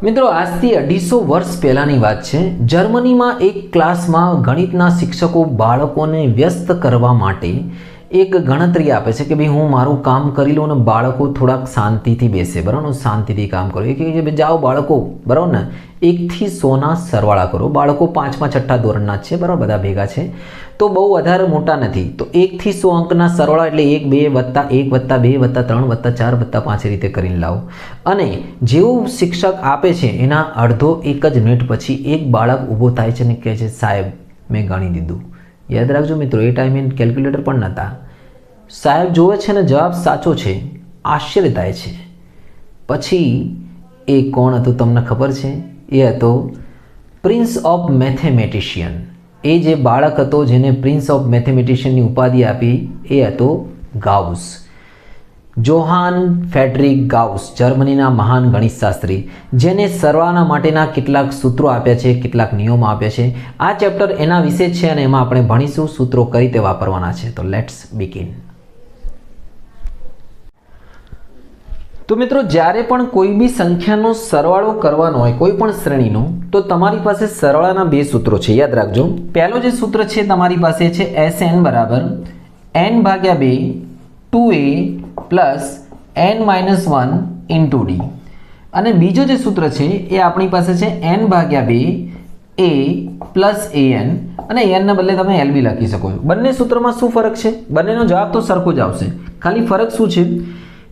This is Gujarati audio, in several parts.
મિત્રો આજથી 250 વર્ષ પહેલાની વાત છે। જર્મનીમાં એક ક્લાસમાં ગણિતના શિક્ષકો બાળકોને વ્યસ્ત કરવા માટે એક ગણતરી આપે છે કે ભાઈ હું મારું કામ કરી લઉં અને બાળકો થોડાક શાંતિથી બેસે, બરાબર, શાંતિથી કામ કરો। એ કહે કે ભાઈ જાઓ બાળકો, બરાબર ને, 1 થી 100 ના સરવાળા કરો। બાળકો 5મા 6ઠા ધોરણના જ છે, બરાબર, બધા ભેગા છે, તો બહુ વધારે મોટા નથી। તો 1 થી 100 અંકના સરવાળા એટલે 1 2 વત્તા 1 વત્તા 2 વત્તા 3 વત્તા 4 વત્તા 5 રીતે કરીને લાવો। અને જેવું શિક્ષક આપે છે એના અડધો 1 જ મિનિટ પછી એક બાળક ઊભો થાય છે અને કહે છે સાહેબ મેં ગણી દીધું। યાદ રાખજો મિત્રો, એ ટાઈમે કેલ્ક્યુલેટર પણ નહોતા। સાહેબ જોવે છે ને જવાબ સાચો છે, આશ્ચર્ય થાય છે। પછી એ કોણ હતું તમને ખબર છે? એ હતો પ્રિન્સ ઓફ મેથેમેટિશિયન। એ જે બાળક હતો જેને પ્રિન્સ ઓફ મેથેમેટિશિયનની ઉપાધિ આપી એ હતો ગાઉસ, જોહાન ફ્રેડરિક ગાઉસ, જર્મનીના મહાન ગણિતશાસ્ત્રી, જેને સરવાળા માટેના કેટલાક સૂત્રો આપ્યા છે, કેટલાક નિયમો આપ્યા છે। આ ચેપ્ટર એના વિશે છે અને એમાં આપણે ભણીશું સૂત્રો કઈ રીતે વાપરવાના છે। તો લેટ્સ બિગિન। તો મિત્રો, જ્યારે પણ કોઈ બી સંખ્યાનો સરવાળો કરવાનો હોય કોઈ પણ શ્રેણીનો, તો તમારી પાસે સરવાળાના 2 સૂત્રો છે, યાદ રાખજો। પહેલો જે સૂત્ર છે તમારી પાસે છે Sn બરાબર n/2 2a plus n-1 into d, અને બીજો જે સૂત્ર છે એ આપણી પાસે છે n/2 a પ્લસ an, અને n ના બદલે તમે l બી લખી શકો છો। બંને સૂત્રમાં શું ફરક છે? બંનેનો જવાબ તો સરખો જ આવશે, ખાલી ફરક શું છે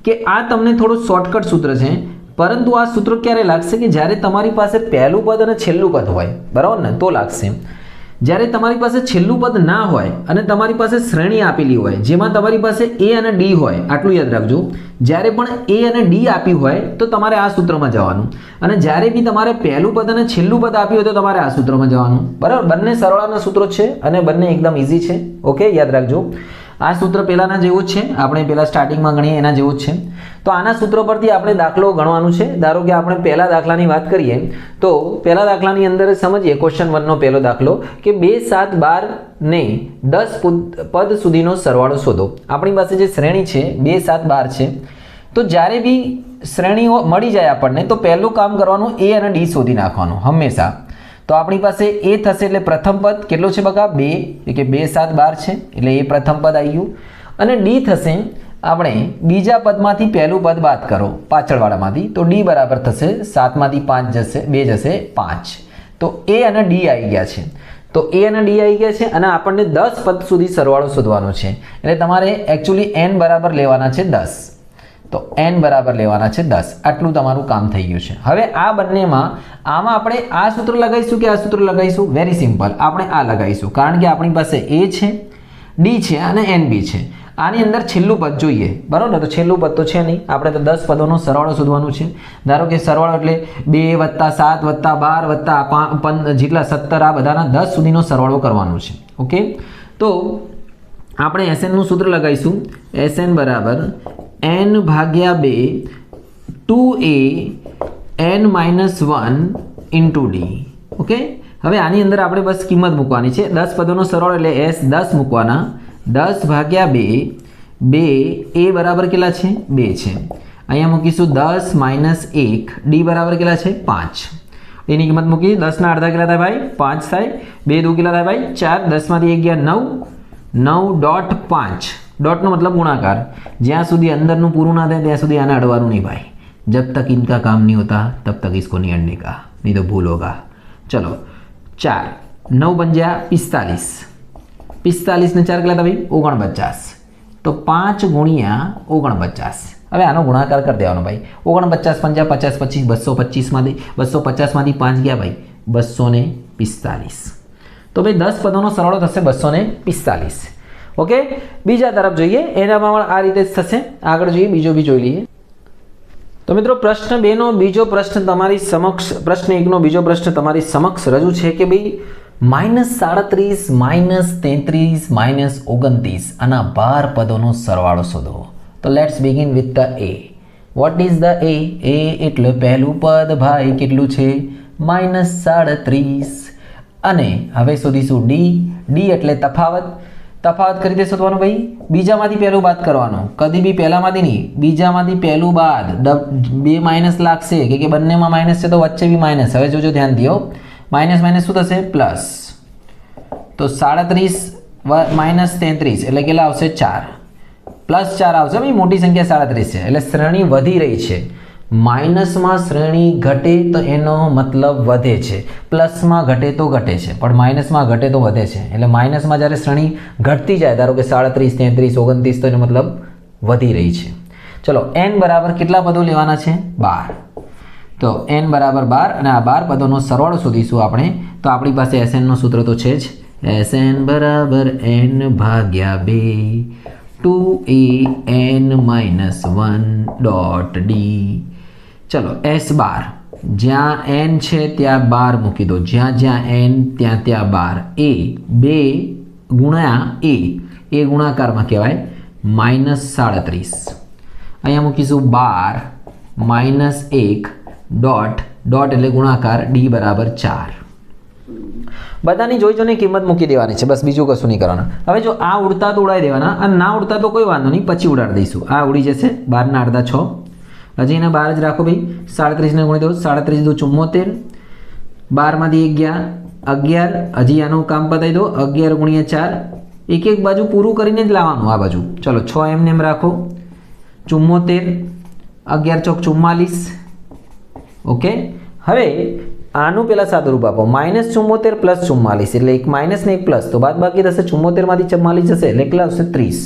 કે આ તમને થોડું શોર્ટકટ સૂત્ર છે, પરંતુ આ સૂત્ર ક્યારે લાગશે કે જ્યારે તમારી પાસે પહેલું પદ અને છેલ્લું પદ હોય, બરાબર ને, તો લાગશે। જ્યારે તમારી પાસે છેલ્લું પદ ના હોય અને તમારી પાસે શ્રેણી આપેલી હોય જેમાં તમારી પાસે a અને d હોય, આટલું યાદ રાખજો। જ્યારે પણ a અને d આપી હોય તો તમારે આ સૂત્રમાં જવાનું, અને જ્યારે બી તમારે પહેલું પદ અને છેલ્લું પદ આપ્યું હોય તો તમારે આ સૂત્રમાં જવાનું, બરાબર। બંને સરવાળાના સૂત્રો છે અને બંને એકદમ ઇઝી છે, ઓકે, યાદ રાખજો। આ સૂત્ર પહેલાના જેવું જ છે, આપણે પહેલા સ્ટાર્ટિંગમાં ગણીએ એના જેવું જ છે। તો આના સૂત્રો પરથી આપણે દાખલો ગણવાનું છે। ધારો કે આપણે પહેલા દાખલાની વાત કરીએ તો પહેલા દાખલાની અંદર સમજીએ ક્વેશ્ચન 1 નો પહેલો દાખલો કે 2 7 12 ને 10 પદ સુધીનો સરવાળો શોધો। આપણી પાસે જે શ્રેણી છે 2 7 12 છે, તો જ્યારે બી શ્રેણીઓ મળી જાય આપણને તો પહેલું કામ કરવાનું a અને d શોધી નાખવાનું હંમેશા। તો આપણી પાસે a થશે એટલે પ્રથમ પદ કેટલો છે બકા? 2, એટલે કે 2 7 12 છે એટલે એ પ્રથમ પદ આવી ગયું, અને d થશે આપણે બીજા પદમાંથી પહેલું પદ બાદ કરો પાછળવાળામાંથી, તો d બરાબર થશે 7 માંથી 5 જશે 2 જશે 5, તો a અને d આવી ગયા છે। તો a અને d આવી ગયા છે અને આપણને 10 પદ સુધી સરવાળો શોધવાનો છે, એટલે તમારે એકચ્યુઅલી n બરાબર લેવાના છે 10, તો n બરાબર લેવાના છે 10, આટલું તમારું કામ થઈ ગયું છે। હવે આ બંનેમાં આમાં આપણે આ સૂત્ર લગાવીશું કે આ સૂત્ર લગાવીશું? વેરી સિમ્પલ, આપણે આ લગાવીશું, કારણ કે આપણી પાસે a છે, d છે અને n બી છે। આની અંદર છેલ્લું પદ જોઈએ, બરાબર, તો છેલ્લું પદ તો છે નહીં, આપણે તો 10 પદોનો સરવાળો શોધવાનું છે। ધારો કે સરવાળો એટલે 2 વત્તા 7 વત્તા 12 વત્તા 5 જેટલા 17, આ બધાના 10 સુધીનો સરવાળો કરવાનો છે, ઓકે। તો આપણે Sn નું સૂત્ર લગાવીશું, Sn બરાબર n/2 2a n-1 into d, okay. હવે આની અંદર આપણે બસ કિંમત મૂકવાની છે, 10 પદોનો સરવાળો એટલે s 10 મૂકવાના, 10/2 2 a બરાબર કેટલા છે? 2 છે, અહીંયા મૂકીશું 10 - 1 d બરાબર કેટલા છે? 5, એની કિંમત મૂકી 10 ના અડધા કેટલા થાય ભાઈ? 5 થાય, 2 દુ કેટલા થાય ભાઈ? 4, 10 માંથી 1 ગયા 9, 9.5, डॉट નો मतलब गुणाकार, જ્યાં સુધી અંદરનું પૂરું ના થાય ત્યાં સુધી આને અડવાનું નહીં ભાઈ। जब तक इनका काम नहीं होता तब तक इसको नहीं अड़ने का, नहीं तो भूल होगा। चलो 4 9 बन गया 45, 45 ने 4 કેટલા ભાઈ? 49, તો 5 ગુણ્યા 49, હવે આનો ગુણાકાર કરી દેવાનો ભાઈ। 49 5 50 25 225 માંથી 250 માંથી 5 ગયા ભાઈ 245, તો ભાઈ 10 પદોનો સરવાળો થશે 245, ઓકે। બીજા તરફ જોઈએ, એનામાં પણ આ રીતે જ થશે। આગળ જોઈએ, બીજો બી જોઈ લઈએ। તો મિત્રો, પ્રશ્ન 2 નો બીજો પ્રશ્ન તમારી સમક્ષ, પ્રશ્ન 1 નો બીજો પ્રશ્ન તમારી સમક્ષ રજૂ છે કે ભાઈ -37 -33 -29 આના 12 પદોનો સરવાળો શોધો। તો let's begin with the a। What is the a? a એટલે પહેલું પદ ભાઈ કેટલું છે? -37, અને હવે શોધીશું d, d એટલે તફાવત, તફાવત કઈ રીતે શોધવાનો ભાઈ? બીજામાંથી પહેલું બાદ કરવાનો, કદી બી પહેલામાંથી નહીં, બીજામાંથી પહેલું બાદ. બે માઇનસ લાગશે કે બંનેમાં માઇનસ છે તો વચ્ચે બી માઇનસ. હવે જોજો ધ્યાન દો, માઇનસ માઇનસ શું થશે? પ્લસ. તો 37 માઇનસ 33 એટલે કેટલા આવશે? 4. પ્લસ 4 આવશે ભાઈ, મોટી સંખ્યા 37 છે એટલે શ્રેણી વધી રહી છે. માઇનસમાં શ્રેણી ઘટે તો એનો મતલબ વધે છે, પ્લસમાં ઘટે તો ઘટે છે, પણ માઇનસમાં ઘટે તો વધે છે. એટલે માઇનસમાં જ્યારે શ્રેણી ઘટતી જાય, ધારો કે 37 33 29, તો એનો મતલબ વધી રહી છે. ચલો n બરાબર કેટલા પદો લેવાના છે? 12. તો n બરાબર 12 અને આ 12 પદોનો સરવાળો શોધીશું આપણે. તો આપણી પાસે SN નું સૂત્ર તો છે જ, SN બરાબર n ભાગ્યા 2 2an-1 ડોટ d. ચલો S બાર, જ્યાં n છે ત્યાં 12 મૂકી દો, જ્યાં જ્યાં n ત્યાં ત્યાં 12. a 2 ગુણ્યા a ગુણાકારમાં કહેવાય -37. અહીંયા મૂકીશું 12 -1 ડોટ ડોટ એટલે ગુણાકાર d બરાબર 4. બધાની જોઈ જોઈને કિંમત મૂકી દેવાની છે, બસ બીજું કશું નહીં કરવાનું. હવે જો આ ઉડતા તો ઉડાવી દેવાના, અને ના ઉડતા તો કોઈ વાંધો નહીં, પછી ઉડાડી દઈશું. આ ઉડી જશે, 12 ના અડધા 6, હજી એને 12 જ રાખો ભાઈ. 37 ને ગુણી દો, 37 દો 74, 12 માંથી 1 ગયા 11, હજી આનું કામ બતાવી દો, 11 ગુણ્યા 4, એક એક બાજુ પૂરું કરીને જ લાવવાનું આ બાજુ. ચલો 6 એમને એમ રાખો, 74, 11 ચોક 44. ઓકે, હવે આનું પેલા સાદું રૂપ આપો, -74 પ્લસ 44 એટલે એક માઇનસ ને એક પ્લસ, તો બાદ બાકી થશે 74 માંથી 44 જશે એટલે કેટલા આવશે? 30.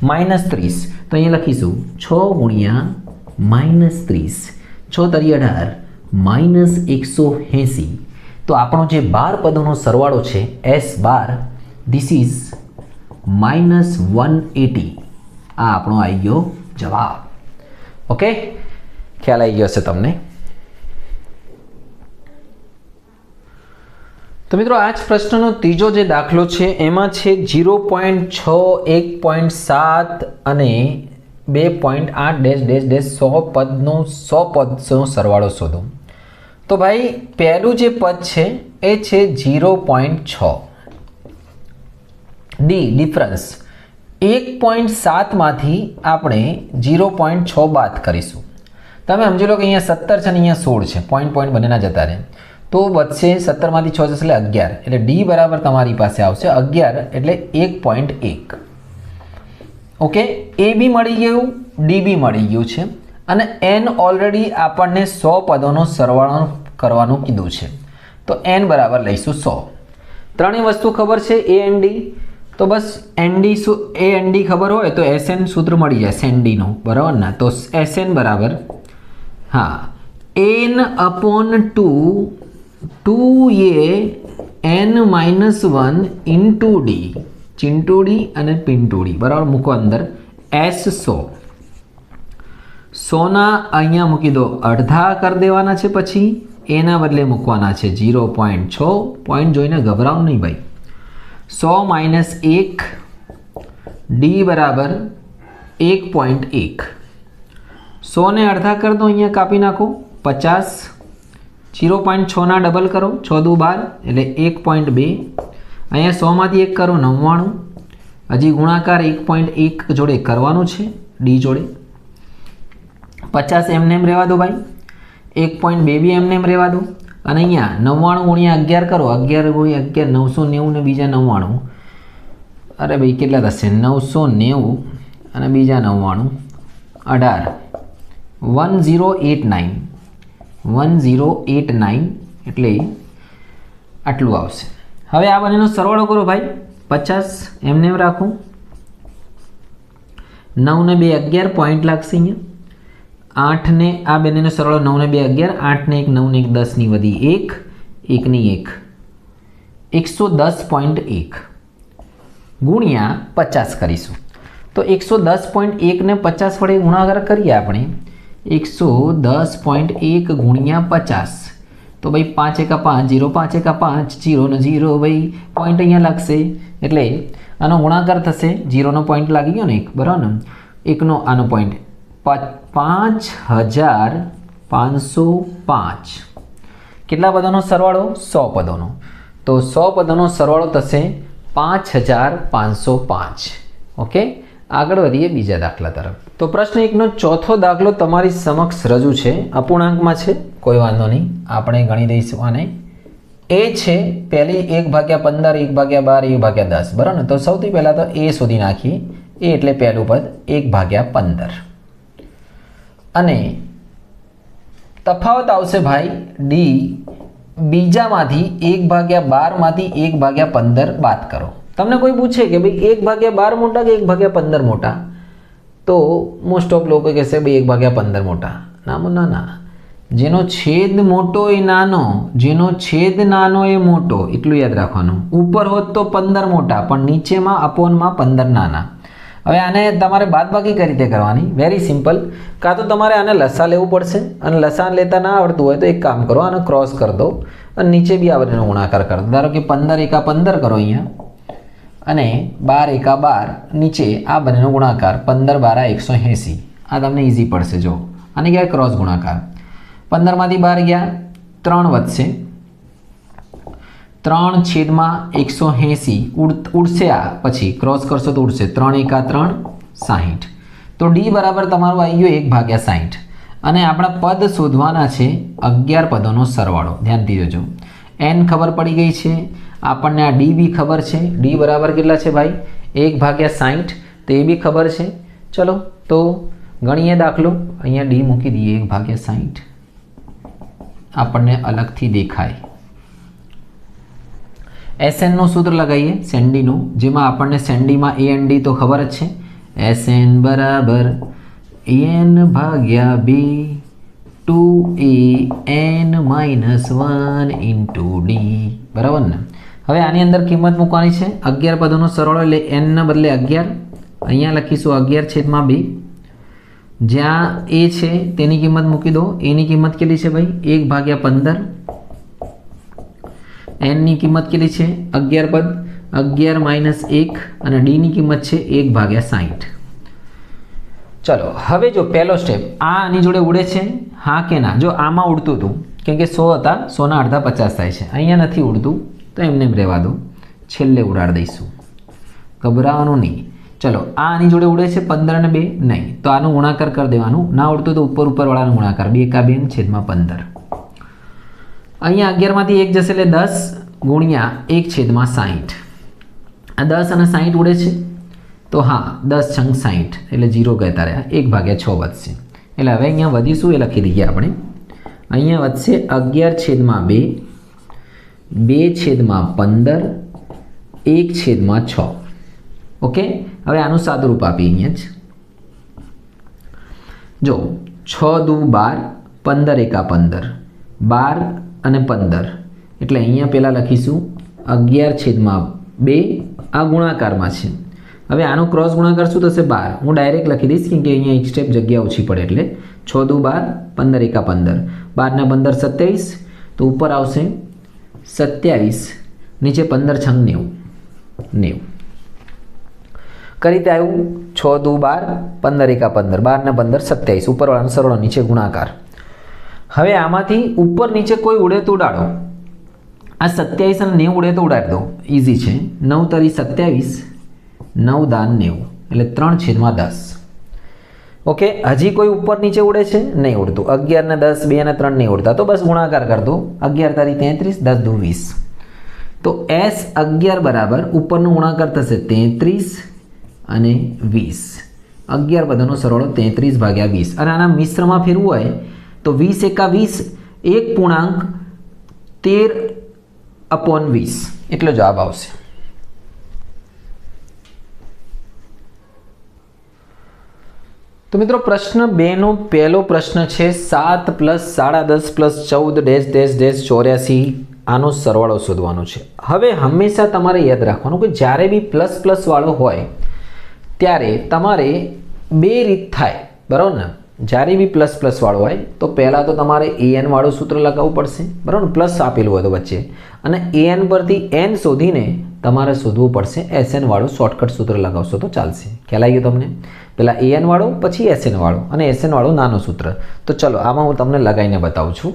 -30 તો અહીંયા લખીશું 6 ગુણ્યા -30, 6 તરી 18 -180. તો આપણો જે 12 પદોનો સરવાળો છે S12, ધીસ ઇઝ -180. આ આપણો આવી ગયો જવાબ. ઓકે, ખ્યાલ આવી ગયો હશે તમને. તો મિત્રો આ જ પ્રશ્નનો ત્રીજો જે દાખલો છે એમાં છે 0.6, 1.7 અને 2.8 100 પદનો સરવાળો શોધો. તો ભાઈ પહેલું જે પદ છે એ છે 0.6. ડી ડિફરન્સ 1.7 માંથી આપણે 0.6 બાદ કરીશું. તમે સમજી લો કે અહીંયા 17 છે અને અહીંયા 16 છે, પોઈન્ટ બંનેના જતા રહે, તો વચ્ચે 17 માંથી 6 જશે એટલે 11, એટલે ડી બરાબર તમારી પાસે આવશે 11 એટલે 1.1. ઓકે, એ બી મળી ગયું, ડી બી મળી ગયું છે, અને એન ઓલરેડી આપણને 100 પદોનો સરવાળો કરવાનું કીધું છે, તો એન બરાબર લઈશું 100. ત્રણેય વસ્તુ ખબર છે, એ એન ડી. તો બસ એ એન ડી ખબર હોય તો એસએન સૂત્ર મળી જાય સેન્ડીનું, બરાબર ને? તો એસએન બરાબર હા n/2 2a(n-1) into D, Chintu D અને પિન્ટુ ડી, બરાબર? મૂકો અંદર S100. 100ના અહીંયા મૂકી દો, અડધા કરી દેવાના છે, પછી એના બદલે મૂકવાના છે 0.6. પોઈન્ટ જોઈને ગભરાવ નહીં ભાઈ. 100 - 1 ડી બરાબર 1.1. 100 ને અડધા કરી દો, અહીંયા કાપી નાખો 50. 0.6ના ડબલ કરો, 6 દુ 12 એટલે 1.2. અહીંયા 100 માંથી 1 કરો 99. હજી ગુણાકાર 1.1 જોડે કરવાનું છે, ડી જોડે. 50 એમને એમ રહેવા દો ભાઈ, 1.2 બી એમને એમ રહેવા દો, અને અહીંયા 99 × 11 કરો, 11 × 11 990 ને બીજા 99. અરે ભાઈ કેટલા થશે? 990 અને બીજા 99 18 1089 એટલે આટલું આવશે. હવે આ બંનેનો સરવાળો કરો ભાઈ. 50 એમને એમ રાખું, 9 ને 2 11 પોઈન્ટ લાગશે અહીંયા. 8 ને આ બંનેનો સરવાળો 9 ને 2 11, 8 ને 1 9 ને 1 10 ની વધી 1 1 ની 1 110.1 ગુણ્યા 50 કરીશું. તો 110.1 ને 50 વડે ગુણાકાર કરીએ આપણે. 110.1 ગુણ્યા 50, તો ભાઈ 5 × 5 0, 5 × 5 0 ને 0 ભાઈ પોઈન્ટ અહીંયા લાગશે, એટલે આનો ગુણાકાર થશે. 0નો પોઈન્ટ લાગી ગયો ને એક, બરાબર ને? 1નો આનો પોઈન્ટ 5505. કેટલા પદોનો સરવાળો? 100 પદોનો. તો 100 પદોનો સરવાળો થશે 5505. ઓકે, આગળ વધીએ બીજા દાખલા તરફ. તો પ્રશ્ન 1નો ચોથો દાખલો તમારી સમક્ષ રજૂ છે. અપૂર્ણાંકમાં છે, કોઈ વાંધો નહીં, આપણે ગણી દઈશું આને. એ છે પહેલી 1/15, 1/12, 1/10, બરાબર ને? તો સૌથી પહેલાં તો એ શોધી નાખીએ. એ એટલે પહેલું પદ 1/15 અને તફાવત આવશે ભાઈ ડી. બીજામાંથી 1/12 માંથી 1/15 બાદ કરો. તમને કોઈ પૂછે કે ભાઈ 1/12 મોટા કે 1/15 મોટા, તો મોસ્ટ ઓફ લોકો કહેશે ભાઈ 1/15 મોટા. ના, જેનો છેદ મોટો એ નાનો, જેનો છેદ નાનો એ મોટો, એટલું યાદ રાખવાનું. ઉપર હોત તો 15 મોટા, પણ નીચેમાં અપોનમાં 15 નાના. હવે આને તમારે બાદબાકી કઈ રીતે કરવાની? Very simple. કાં તો તમારે આને લસા લેવું પડશે, અને લસા લેતા ના આવડતું હોય તો એક કામ કરો, આને ક્રોસ કરી દો અને નીચે બી આ બંનેનો ગુણાકાર કરો. ધારો કે 15 × 15 કરો અહીંયા, અને 12 × 12 નીચે આ બંનેનો ગુણાકાર 15 12 180. આ તમને ઇઝી પડશે. જો આને કહેવાય ક્રોસ ગુણાકાર. 15 માંથી 12 ગયા, 3 વધશે, 3/180 ઉડશે. આ પછી ક્રોસ કરશો તો ઉડશે. 3 × 3 60. તો ડી બરાબર તમારું આવી ગયું 1/60. અને આપણા પદ શોધવાના છે 11 પદોનો સરવાળો. ધ્યાનથી જોજો. n ખબર પડી ગઈ છે આપણને, આ ડી બી ખબર છે. ડી બરાબર કેટલા છે ભાઈ? 1/60. તો એ બી ખબર છે. ચલો તો ગણીએ દાખલો. અહીંયા ડી મૂકી દઈએ 1/60, આપણને અલગથી દેખાય. SN નું સૂત્ર લગાવીએ, સેન્ડીનું, જેમાં આપણને સેન્ડીમાં AND તો ખબર જ છે. SN બરાબર AN/B 2AN - 1 × D, બરાબર ને? હવે આની અંદર કિંમત મૂકવાની છે. 11 પદોનો સરવાળો એટલે n ના બદલે 11. અહીંયા લખીશું 11/2. જ્યાં a છે તેની કિંમત મૂકી દો. a ની કિંમત કેટલી છે ભાઈ? 1/15. n ની કિંમત કેટલી છે? 11 પદ, 11 - 1, અને d ની કિંમત છે 1/60. ચલો હવે જો પહેલો સ્ટેપ, આ આની જોડે ઉડે છે, હા કે ના? જો આમાં ઉડતું હતું, કેમ કે 100 હતા, 100 ના અડધા 50 થાય છે. અહીંયા નથી ઉડતું તો એમને રહેવા દો, છેલ્લે ઉડાડી દઈશું, ગભરાવાનું નહીં. ચલો આ આની જોડે ઉડે છે 15 અને 2 નહીં, તો આનું ગુણાકાર કરી દેવાનું. ના ઉડતું તો ઉપરવાળાનો ગુણાકાર, 2 × 2 / 15. અહીંયા 11 માંથી 1 જશે એટલે 10 ગુણ્યા 1/60. આ 10 અને 60 ઉડે છે, તો હા 10 × 60 એટલે 0 કહેતા રહ્યા, 1/6 વધશે. એટલે હવે અહીંયા વધીશું એ લખી દઈએ આપણે. અહીંયા વધશે 11/2, 2/15, 1/6. ઓકે, હવે આનું સાદું રૂપ આપીએ અહીંયા જ. જો 6 × 2 = 12, 15 × 15, 12 અને 15. એટલે અહીંયા પહેલાં લખીશું 11/2, આ ગુણાકારમાં છે. હવે આનો ક્રોસ ગુણાકાર શું થશે? 12. હું ડાયરેક્ટ લખી દઈશ, કેમ કે અહીંયા એક સ્ટેપ જગ્યા ઓછી પડે. એટલે 6 × 2 = 12, 15 × 15, 12 ને 15 27, તો ઉપર આવશે 27, નીચે 15 × 6 90. કઈ રીતે આવ્યું? 6 × 2 = 12, 15 × 15, 12 ને 15 27, ઉપરવાળાનો સરવાળો, નીચે ગુણાકાર. હવે આમાંથી ઉપર નીચે કોઈ ઉડે તો ઉડાડો. આ 27 અને 90 ઉડે તો ઉડાડી દો, ઇઝી છે. 9 × 3 = 27, 9 × 90 એટલે 3/10. ઓકે, હજી કોઈ ઉપર નીચે ઉડે છે? નહીં ઉડતું. 11 ને 10, 2 અને 3 નહીં ઉડતા, તો બસ ગુણાકાર કરી દો. 11 × 3 = 33, 10 × 2 = 20. તો S11 બરાબર ઉપરનો ગુણાકાર થશે 33 અને 20. 11 પદોનો સરવાળો 33/20. અને આના મિશ્રમાં ફેરવું હોય તો 20 × 20, 1/13/20 એટલો જવાબ આવશે. તો મિત્રો પ્રશ્ન 2 નો પહેલો પ્રશ્ન છે 7 + 10.5 + 14 - 84. આનો સરવાળો શોધવાનો છે. હવે હંમેશા તમારે યાદ રાખવાનું કે જ્યારે બી પ્લસ વાળો હોય ત્યારે તમારે બે રીત થાય, બરાબર ને? જ્યારે બી પ્લસ વાળો હોય તો પહેલાં તો તમારે an વાળું સૂત્ર લગાવવું પડશે, બરાબર? પ્લસ આપેલું હોય તો વચ્ચે, અને an પરથી n શોધીને તમારે શોધવું પડશે SN વાળું શોર્ટકટ સૂત્ર લગાવશો તો ચાલશે. ખ્યાલ આવી ગયો તમને? પહેલાં an વાળું, પછી SN વાળું, અને SN વાળું નાનું સૂત્ર. તો ચલો આમાં હું તમને લગાવીને બતાવું છું.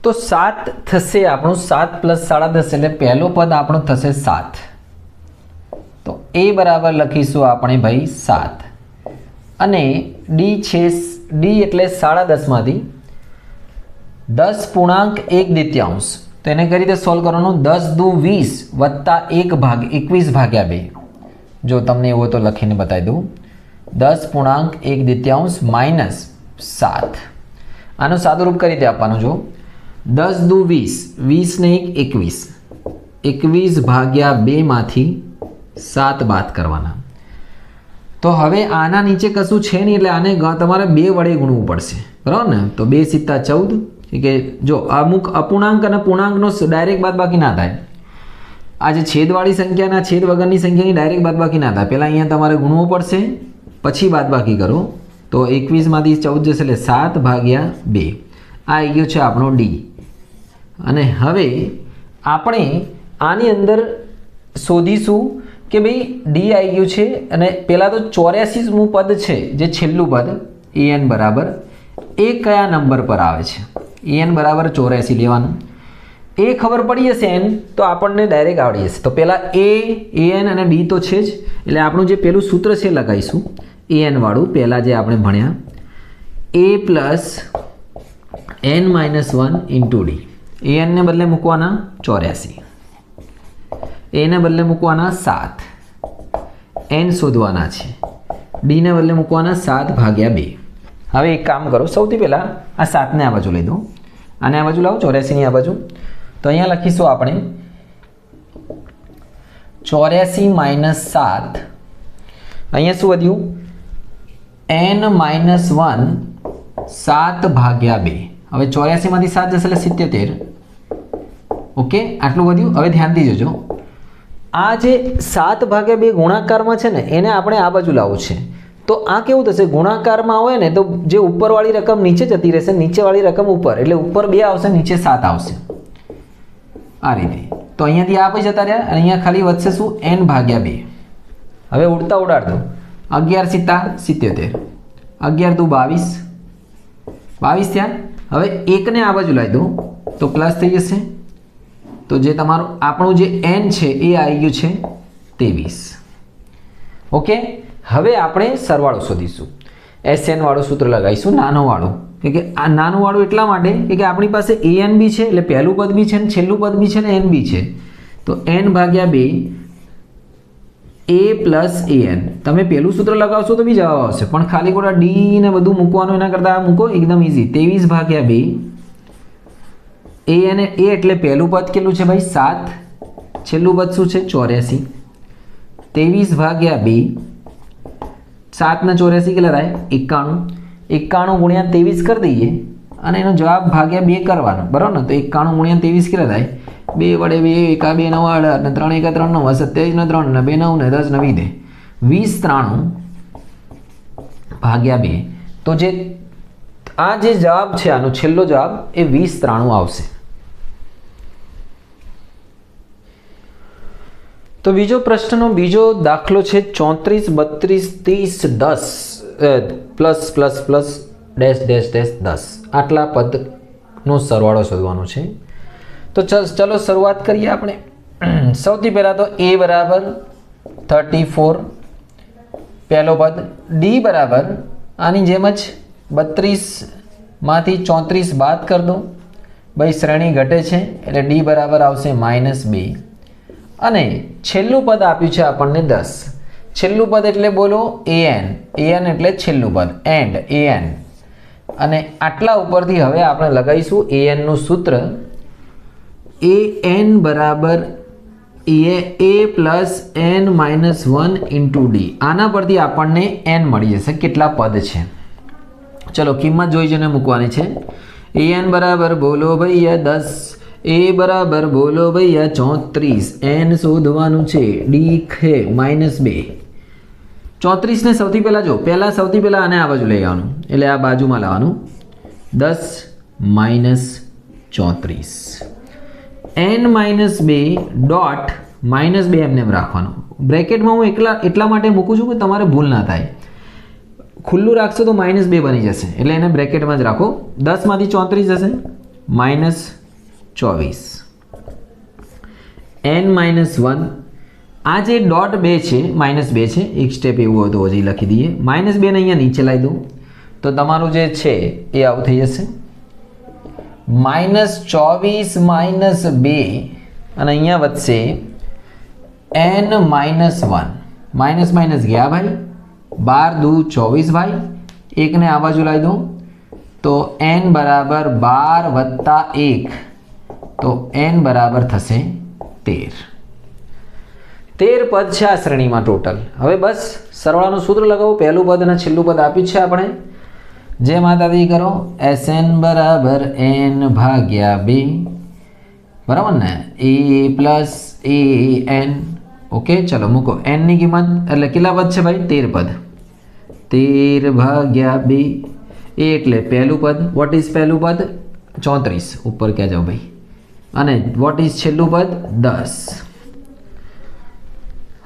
તો 7 થશે આપણું, 7 + 7.5 એટલે પહેલો પદ આપણું થશે 7. તો એ બરાબર લખીશું આપણે ભાઈ 7 અને ડી છે, ડી એટલે 10.5 માંથી 10.1 તો એને કઈ રીતે સોલ્વ કરવાનું? 10 દુ 20 વત્તા 1 ભાગ 21/2. જો તમને એવો તો લખીને બતાવી દઉં, 10.1 માઇનસ 7. આનું સાદું રૂપ કઈ રીતે આપવાનું? જો 10 દુ 20, 20 ને 1 21, 21/2 માંથી 7 બાદ કરવાના. તો હવે આના નીચે કશું છે નહીં એટલે આને તમારે 2 વડે ગુણવું પડશે, બરાબર ને? તો 2 × 7 = 14. કે જો અમુક અપૂર્ણાંક અને પૂર્ણાંકનો ડાયરેક્ટ બાદબાકી ના થાય. આ જે છેદવાળી સંખ્યાના છેદ વગરની સંખ્યાની ડાયરેક્ટ બાદબાકી ના થાય. પહેલાં અહીંયા તમારે ગુણવું પડશે, પછી બાદબાકી કરો. તો 21 માંથી 14 જશે એટલે 7/2. આ આવી ગયો છે આપણો ડી. અને હવે આપણે આની અંદર શોધીશું કે ભાઈ ડી આવી ગયું છે અને પહેલાં તો 84મું પદ છે જે છેલ્લું પદ an બરાબર એ કયા નંબર પર આવે છે? an બરાબર 84 લેવાનું. એ ખબર પડી જશે n તો આપણને ડાયરેક્ટ આવડી જશે. તો પહેલાં an અને d તો છે જ, એટલે આપણું જે પેલું સૂત્ર છે લગાવીશું an વાળું, પહેલાં જે આપણે ભણ્યા a + n - 1 × d. an ને બદલે મૂકવાના 84, a ને બદલે મૂકવાના 7, n શોધવાના છે, d ને બદલે મૂકવાના 7/2. હવે એક કામ કરો, સૌથી પહેલાં આ 7ને આ બાજુ લઈ દો, આને આ બાજુ લાવો, 84ની આ બાજુ. તો અહીંયા લખીશું આપણે 84 - 7. અહીંયા શું વધ્યું? n - 1 7/2. હવે 84 માંથી 7 જશે એટલે 77. ઓકે, આટલું વધ્યું. હવે ધ્યાનથી જોજો, આ જે 7/2 ગુણાકારમાં છે ને એને આપણે આ બાજુ લાવવું છે. તો આ કેવું થશે? ગુણાકારમાં હોય ને તો જે ઉપરવાળી રકમ નીચે જતી રહેશે, નીચેવાળી રકમ ઉપર, એટલે ઉપર 2 આવશે, નીચે 7 આવશે. આ રીતે. તો અહીંયાથી આ પછી જતા રહ્યા અને અહીંયા ખાલી વધશે શું? n/2. હવે ઉડતા ઉડાડતો 11 × 7 = 77, 11 દુ 22, 22 થયા. હવે 1ને આ બાજુ લાવી દો તો પ્લસ થઈ જશે. તો જે તમારું આપણું જે n છે એ આવી ગયું છે 23. ઓકે, હવે આપણે સરવાળો શોધીશું. SN વાળું સૂત્ર લગાવીશું, નાનો વાળું. કે આ નાનું વાળું એટલા માટે કે આપણી પાસે an બી છે, એટલે પહેલું પદ બી છે ને છેલ્લું પદ બી છે ને n બી છે. તો n/2 a + an. તમે પહેલું સૂત્ર લગાવશો તો બી જવાબ આવશે, પણ ખાલી ખોટા d ને બધું મૂકવાનું એના કરતાં આ મૂકો, એકદમ ઇઝી. 23/2 an, a એટલે પહેલું પદ કેટલું છે ભાઈ? 7. છેલ્લું પદ શું છે? 84. 23/2 7 ને 84 કેટલા થાય? 91. 91 × 23 કરી દઈએ અને એનો જવાબ ભાગ્યા 2 કરવાનો, બરાબર ને? તો 91 × 23 કેટલા થાય? 2 વડે 2, 1 2 9 18 ને 3 1 3 9 27 ને 3 ને 2 9 ને 10 ને 20 20/2. તો જે આ જે જવાબ છે આનો છેલ્લો જવાબ એ 20/93 આવશે. તો બીજો પ્રશ્નનો બીજો દાખલો છે 34 32 30 10 +++-- આટલા પદનો સરવાળો શોધવાનો છે. તો ચલો શરૂઆત કરીએ આપણે. સૌથી પહેલાં તો a બરાબર 34 પહેલો પદ, d બરાબર આની જેમ જ 32 માંથી 34 બાદ કરી દો. ભાઈ શ્રેણી ઘટે છે એટલે d બરાબર આવશે -2. અને છેલ્લું પદ આપ્યું છે આપણને 10. છેલ્લું પદ એટલે બોલો an. an એટલે છેલ્લું પદ, એન્ડ an. અને આટલા ઉપરથી હવે આપણે લગાવીશું an નું સૂત્ર. an બરાબર a + n - 1 × d. આના પરથી આપણને n મળી જશે, કેટલા પદ છે. ચલો કિંમત જોઈ જઈને મૂકવાની છે. an બરાબર બોલો ભૈયા 10, a બરાબર બોલો ભૈયા 34, n શોધવાનું છે, d છે -2. 34 ને સૌથી પહેલાં જો, સૌથી પહેલાં આને આ બાજુ લઈ આવવાનું, એટલે આ બાજુમાં લાવવાનું. 10 - 34 n - 2 ડોટ -2 એમને એમ રાખવાનું. બ્રેકેટમાં હું એટલા માટે મૂકું છું કે તમારે ભૂલ ના થાય. ખુલ્લું રાખશો તો -2 બની જશે, એટલે એને બ્રેકેટમાં જ રાખો. 10 માંથી 34 જશે, -24 n -1 આ જે ડોટ 2 છે -2 છે એક સ્ટેપ એવું હોય તો હજી લખી દઈએ -2 ને અહીંયા નીચે લાવી દઉં તો તમારું જે છે એ આવું થઈ જશે -24 -2 અને અહીંયા વધશે n -1 માઇનસ માઇનસ ગયા ભાઈ 12 દુ 24 ભાઈ એકને આ બાજુ લાવી દઉં તો n બરાબર 12 વત્તા 1 તો n બરાબર થશે 13 પદ છે આ શ્રેણીમાં ટોટલ હવે બસ સરવાળાનું સૂત્ર લગાવો પહેલું પદ અને છેલ્લું પદ આપ્યું છે આપણે જે માતાજી કરો Sn બરાબર n ભાગ્યા 2 બરાબર ને a પ્લસ an ઓકે ચલો મૂકો n ની કિંમત એટલે કેટલા પદ છે ભાઈ 13 પદ 13 ભાગ્યા 2 એ એટલે પહેલું પદ વોટ ઇઝ પહેલું પદ 34 ઉપર ક્યાં જાઓ ભાઈ અને વોટ ઇઝ છેલ્લું પદ 10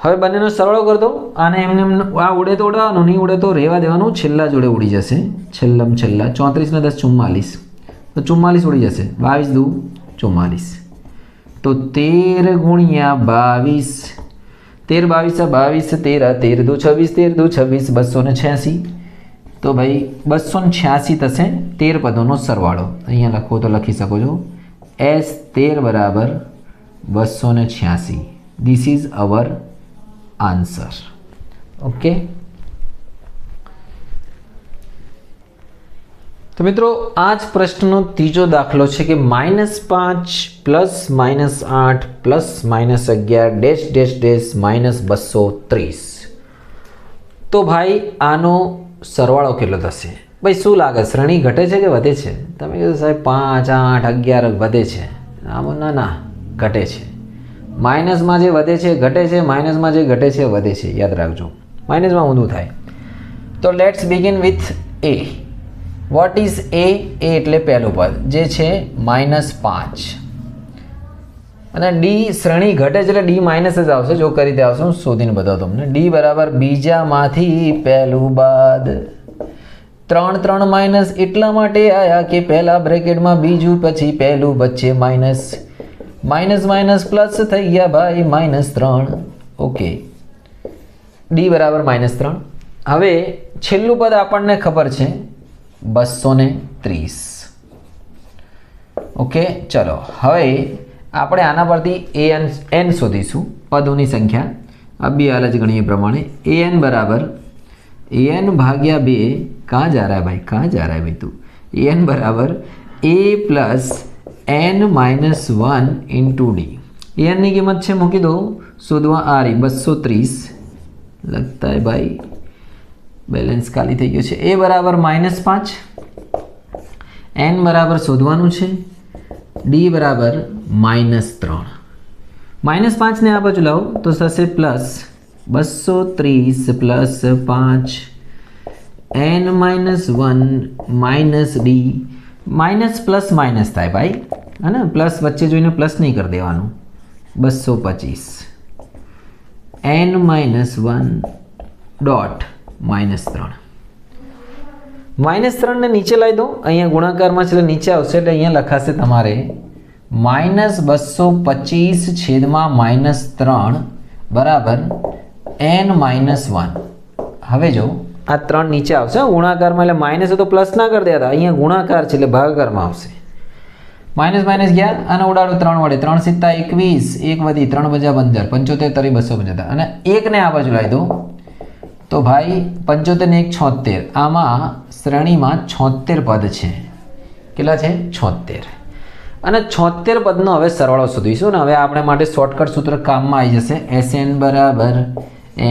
હવે બંનેનો સરવાળો કરી દો આને એમને આ ઉડે તો ઉડાવવાનું નહીં ઉડે તો રહેવા દેવાનું છેલ્લા જોડે ઉડી જશે છેલ્લા 34 ને 10 44 તો 44 ઉડી જશે 22 દુ 44 તો 13 ગુણ્યા 22 13 22 13 13 દુ 26 13 દુ 26 286 તો ભાઈ 286 થશે 13 પદોનો સરવાળો અહીંયા લખો તો લખી શકો છો S13 બરાબર 286 this is our answer okay તો મિત્રો આ જ પ્રશ્નનો ત્રીજો દાખલો છે કે -5 plus -8 plus -11 dash dash dash -230 તો ભાઈ આનો સરવાળો કેટલો થશે ભાઈ શું લાગે શ્રેણી ઘટે છે કે વધે છે તમે કીધું સાહેબ 5 8 11 વધે છે આમાં ના ઘટે છે માઇનસમાં જે વધે છે ઘટે છે માઇનસમાં જે ઘટે છે વધે છે યાદ રાખજો માઇનસમાં ઊંધું થાય તો let's begin with a what is a એટલે પહેલું પદ જે છે -5 અને d શ્રેણી ઘટે છે એટલે d માઇનસ જ આવશે જો કરી દે આવશે હું શોધીને બતાવું તમને d બરાબર બીજામાંથી પહેલું બાદ 3 3 માઇનસ એટલા માટે આયા કે પહેલા બ્રેકેટમાં બીજું પછી પહેલું વચ્ચે માઇનસ માઇનસ માઇનસ પ્લસ થઈ ગયા ભાઈ -3 ઓકે d બરાબર -3 હવે છેલ્લું પદ આપણને ખબર છે 230 ઓકે ચલો હવે આપણે આના પરથી n શોધીશું પદોની સંખ્યા अब भी अलग गणीय प्रमाणे an बराबर an भाग्या 2 कहाँ जा रहा है भाई कहाँ जा रहा है भाई तू an बराबर a plus n minus 1 into D an की कीमत है मूकी दो शोधवा आ रही 230 लगता है भाई बैलेंस खाली थी गयो छे a बराबर -5 n बराबर शोधवानुं छे d बराबर -3 -5 ने आ बाजू लाओ तो थशे plus 230 plus 5 n -1 minus d minus plus minus थाय भाई है ना प्लस वच्चे जोईने प्लस नहीं कर देवानुं 225 n -1 डॉट -3 -3 ने नीचे लाई दो अहींया गुणाकार में छे नीचे आवशे એટલે અહીંયા લખાશે તમારે -225 છેદમાં -3 બરાબર n -1 હવે જો આ 3 નીચે આવશે ગુણાકારમાં એટલે માઇનસ તો પ્લસ ના કરી દેતા અહીંયા ગુણાકાર છે એટલે ભાગાકારમાં આવશે માઇનસ માઇનસ ગયા અને ઉડાડો 3 વડે 3 * 7 = 21 1 વધી 3 * 15 75 તરી 275 અને 1 ને આ બાજુ લાવી દો તો ભાઈ 75 ને 1 76 આમાં શ્રેણીમાં 76 પદ છે કેટલા છે 76 અને 76 પદનો હવે સરવાળો શોધીશું ને હવે આપણે માટે શોર્ટકટ સૂત્ર કામમાં આવી જશે Sn બરાબર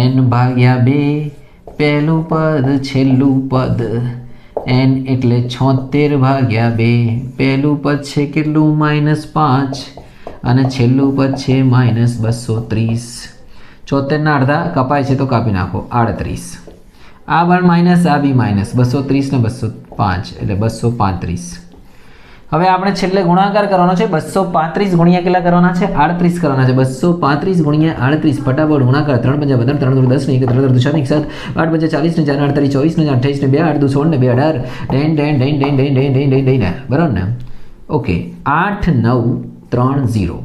n ભાગ્યા 2 પહેલું પદ છેલ્લું પદ n એટલે 76 ભાગ્યા 2 પહેલું પદ છે કેટલું -5 અને છેલ્લું પદ છે -230 74 ના અડધા કપાય છે તો કાપી નાખો 38 આ બાર માઇનસ આ બી માઇનસ 230 ને 205 એટલે 235 હવે આપણે છેલ્લે ગુણાકાર કરવાનો છે 235 ગુણ્યા કેટલા કરવાના છે 38 કરવાના છે 235 ગુણ્યા 38 ફટાફટ ગુણાકાર 3 × 5 = 3 × 10 ને 1 3 × 6 7 8 × 40 ને 4 8 24 ને 28 ને 2 8 2 16 ને 2 18 ડેન ડેન ડેન ડેન ડેન ડેન ડેન ડેન બરાબર ને ઓકે 8930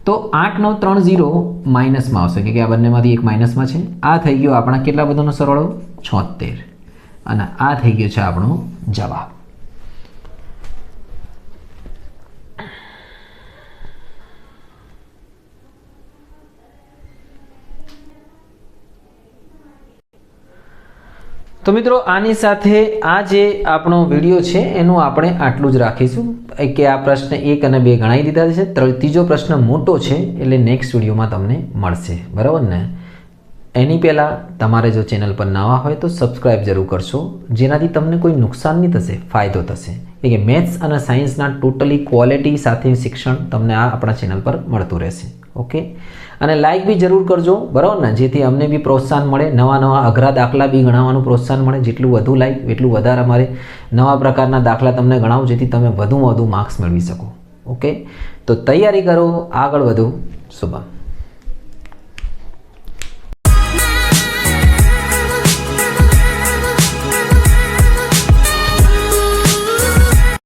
તો 8930 માઇનસમાં આવશે કે આ બંનેમાંથી એક માઇનસમાં છે. આ થઈ ગયો આપણા કેટલા બધાનો સરવાળો 76 અને આ થઈ ગયો છે આપણો જવાબ. તો મિત્રો આની સાથે આ જે આપણો વિડીયો છે એનું આપણે આટલું જ રાખીશું કે આ પ્રશ્ન 1 અને 2 ગણાવી દીધા છે. ત્રીજો પ્રશ્ન મોટો છે એટલે નેક્સ્ટ વિડીયોમાં તમને મળશે, બરાબર ને. એની પહેલાં તમારે જો ચેનલ પર નવા હોય તો સબસ્ક્રાઈબ જરૂર કરશો, જેનાથી તમને કોઈ નુકસાન નહીં થશે, ફાયદો થશે. કે મેથ્સ અને સાયન્સના ટોટલી ક્વોલિટી સાથે શિક્ષણ તમને આ આપણા ચેનલ પર મળતું રહેશે. ઓકે, અને લાઇક બી જરૂર કરજો, બરાબર ને, જેથી અમને બી પ્રોત્સાહન મળે, નવા અઘરા દાખલા બી ગણાવવાનું પ્રોત્સાહન મળે. જેટલું વધુ લાઇક એટલું વધારે અમારે નવા પ્રકારના દાખલા તમને ગણાવો, જેથી તમે વધુમાં વધુ માર્ક્સ મેળવી શકો. ઓકે, તો તૈયારી કરો, આગળ વધો. શુભમ.